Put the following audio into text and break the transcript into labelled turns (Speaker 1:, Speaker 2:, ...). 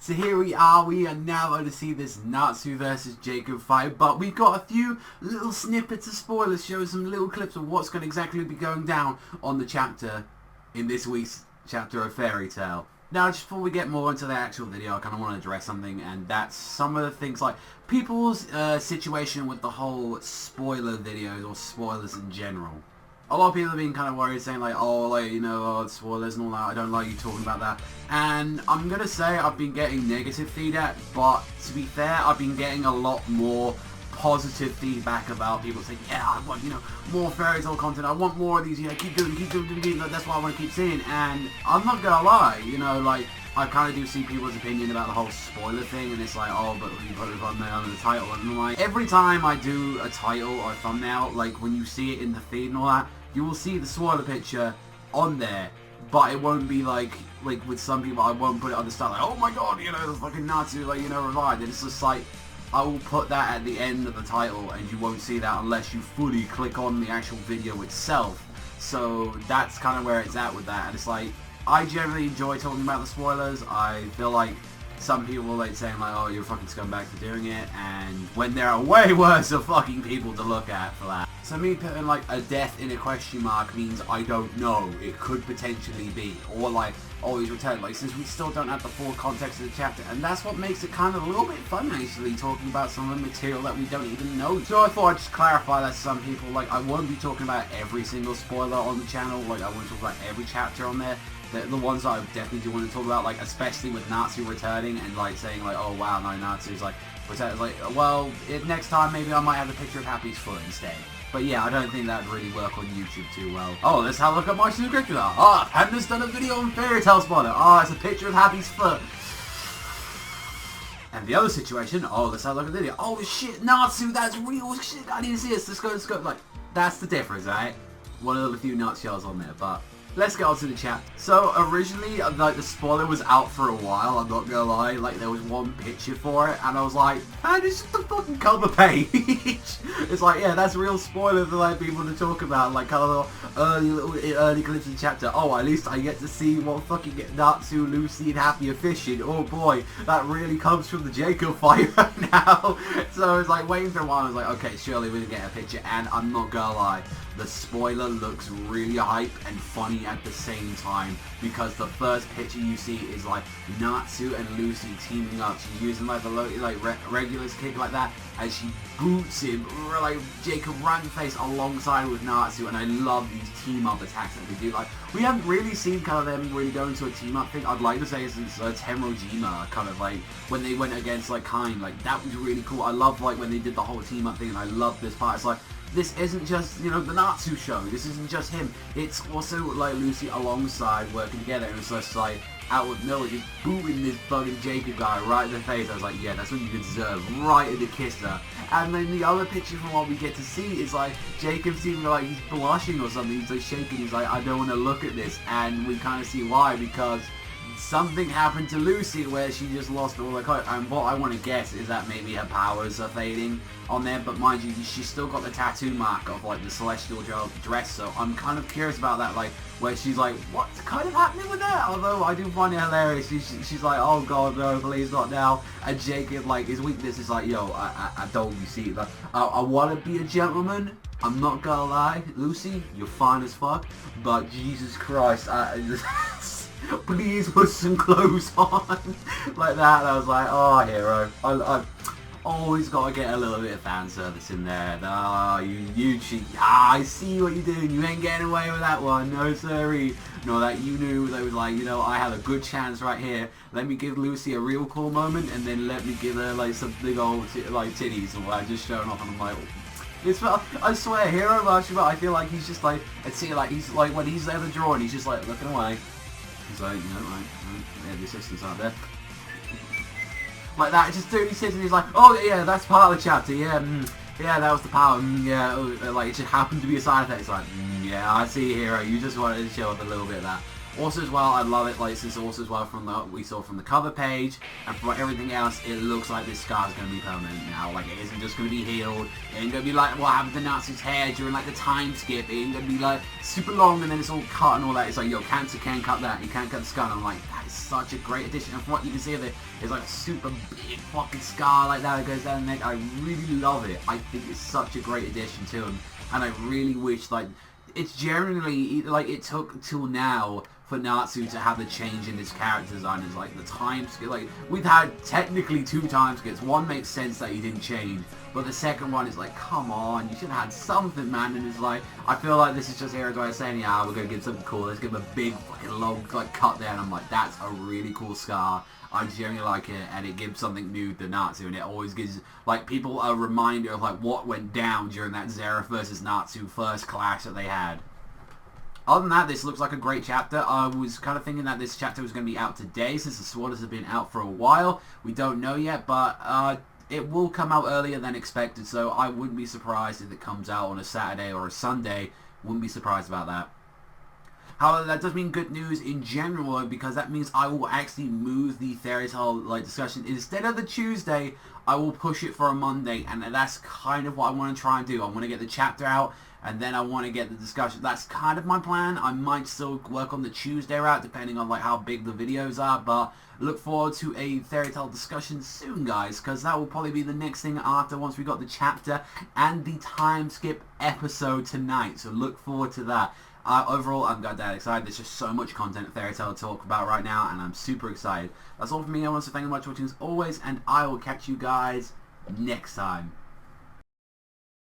Speaker 1: So here we are now going to see this Natsu versus Jacob fight, but we've got a few little snippets of spoilers, show some little clips of what's going to exactly be going down on the chapter in this week's chapter of Fairy Tail. Now, just before we get more into the actual video, I kind of want to address something, and that's some of the things like people's situation with the whole spoiler videos or spoilers in general. A lot of people have been kind of worried, saying like, oh, like, you know, oh, spoilers and all that, I don't like you talking about that. And I'm going to say I've been getting negative feedback, but to be fair, I've been getting a lot more positive feedback about people saying, yeah, I want, you know, more Fairy Tail content, I want more of these, you know, keep doing, that's what I want to keep seeing. And I'm not going to lie, you know, like, I kind of do see people's opinion about the whole spoiler thing, and it's like, oh, but you put a thumbnail under the title, and I'm like, every time I do a title or a thumbnail, like, when you see it in the feed and all that, you will see the spoiler picture on there, but it won't be like with some people, I won't put it on the start, like, oh my god, you know, the fucking Natsu, like, you know, revived, and it's just like, I will put that at the end of the title, and you won't see that unless you fully click on the actual video itself. So that's kind of where it's at with that, and it's like, I generally enjoy talking about the spoilers. I feel like some people will like saying like, oh, you're a fucking scumbag for doing it, and when there are way worse of fucking people to look at for that. So me putting like a death in a question mark means I don't know, it could potentially be, or like, always returned, like, since we still don't have the full context of the chapter, and that's what makes it kind of a little bit fun actually, talking about some of the material that we don't even know. So I thought I'd just clarify that to some people, like, I won't be talking about every single spoiler on the channel, like, I won't talk about every chapter on there. The ones that I definitely do want to talk about, like, especially with Natsu returning and, like, saying, like, oh, wow, no, Natsu's, like, returning, like, well, next time maybe I might have a picture of Happy's foot instead. But yeah, I don't think that'd really work on YouTube too well. Oh, let's have a look at my curriculum. Ah, Panda's done a video on Fairy Tail spoiler. Ah, it's a picture of Happy's foot. And the other situation, oh, let's have a look at the video. Oh shit, Natsu, that's real shit. I need to see this. Let's go. Like, that's the difference, right? One of the few nutshells on there, but let's get on to the chat. So originally, like, the spoiler was out for a while, I'm not gonna lie. Like, there was one picture for it, and I was like, man, it's just the fucking cover page. It's like, yeah, that's real spoiler for like people to talk about, like kind of early clips of the chapter. Oh, at least I get to see what fucking Natsu, Lucy, and Happy are fishing. Oh boy, that really comes from the Jacob fight right now. So it's like waiting for a while. I was like, okay, surely we're gonna get a picture, and I'm not gonna lie, the spoiler looks really hype and funny at the same time, because the first picture you see is like Natsu and Lucy teaming up. She's using like the regulars kick like that, and she boots him like Jacob right in the face alongside with Natsu, and I love these team up attacks that they do. Like, we haven't really seen kind of them really go into a team up thing. I'd like to say since Tenrojima, kind of like when they went against like Kind, like that was really cool. I love like when they did the whole team up thing, and I love this part. It's like, this isn't just, you know, the Natsu show. This isn't just him. It's also like Lucy alongside working together. And it's just like out with Miller just booting this fucking Jacob guy right in the face. I was like, yeah, that's what you deserve, right in the kisser. And then the other picture from what we get to see is like Jacob seeming like he's blushing or something. He's like shaking. He's like, I don't want to look at this. And we kind of see why, because something happened to Lucy where she just lost all her color, and what I want to guess is that maybe her powers are fading on there, but mind you, she's still got the tattoo mark of like the celestial dress, so I'm kind of curious about that, like where she's like, what's kind of happening with that? Although I do find it hilarious. She's like, oh god, no, please not now. And Jacob, like, his weakness is like, yo, I don't, you see, like, I want to be a gentleman. I'm not gonna lie, Lucy, you're fine as fuck, but Jesus Christ, please put some clothes on like that. And I was like, oh, hero, I always gotta get a little bit of fan service in there. Oh, you cheat. Ah, I see what you're doing. You ain't getting away with that one. No siree. No, that you knew that was like, you know, I had a good chance right here. Let me give Lucy a real cool moment, and then let me give her like some big old like titties or what, just showing off, and I'm like, it's, I swear, hero martial, but I feel like he's just like, I'd see like he's like when he's there the drawing, he's just like looking away. He's like, you know, right, yeah, the assistants aren't there. Like that, just dude, he sits and he's like, oh yeah, that's part of the chapter, yeah, yeah, that was the power, yeah, like it just happened to be a side effect. It's like, yeah, I see, hero, you just wanted to show up a little bit of that. Also as well, I love it, like, since also as well from what we saw from the cover page, and from everything else, it looks like this scar is going to be permanent now. Like, it isn't just going to be healed. It ain't going to be like what happened to Natsu's hair during, like, the time skip. It ain't going to be, like, super long and then it's all cut and all that. It's like, yo, cancer can't cut that. You can't cut the scar. And I'm like, that is such a great addition. And from what you can see of it, it's like a super big fucking scar like that goes down the neck. I really love it. I think it's such a great addition to him. And I really wish, like, it's generally, like, it took till now for Natsu to have the change in his character design. Is like the time skip, like, we've had technically 2 time skips. One makes sense that he didn't change, but the second one is like, come on, you should have had something, man. And it's like, I feel like this is just Hiragaya saying, yeah, we're gonna give something cool, let's give him a big fucking long, like, cut there. And I'm like, that's a really cool scar. I genuinely like it, and it gives something new to Natsu, and it always gives, like, people a reminder of, like, what went down during that Zeref versus Natsu first clash that they had. Other than that, this looks like a great chapter. I was kind of thinking that this chapter was going to be out today, since the spoilers have been out for a while. We don't know yet, but it will come out earlier than expected, so I wouldn't be surprised if it comes out on a Saturday or a Sunday. Wouldn't be surprised about that. However, that does mean good news in general, because that means I will actually move the Fairy Tail, like, discussion. Instead of the Tuesday, I will push it for a Monday, and that's kind of what I want to try and do. I want to get the chapter out, and then I want to get the discussion. That's kind of my plan. I might still work on the Tuesday route, depending on, like, how big the videos are, but look forward to a Fairy Tail discussion soon, guys, because that will probably be the next thing after, once we got the chapter and the time skip episode tonight, so look forward to that. Overall, I'm goddamn excited. There's just so much content of Fairy Tail to talk about right now, and I'm super excited. That's all from me. I want to say thank you much for watching as always, and I will catch you guys next time.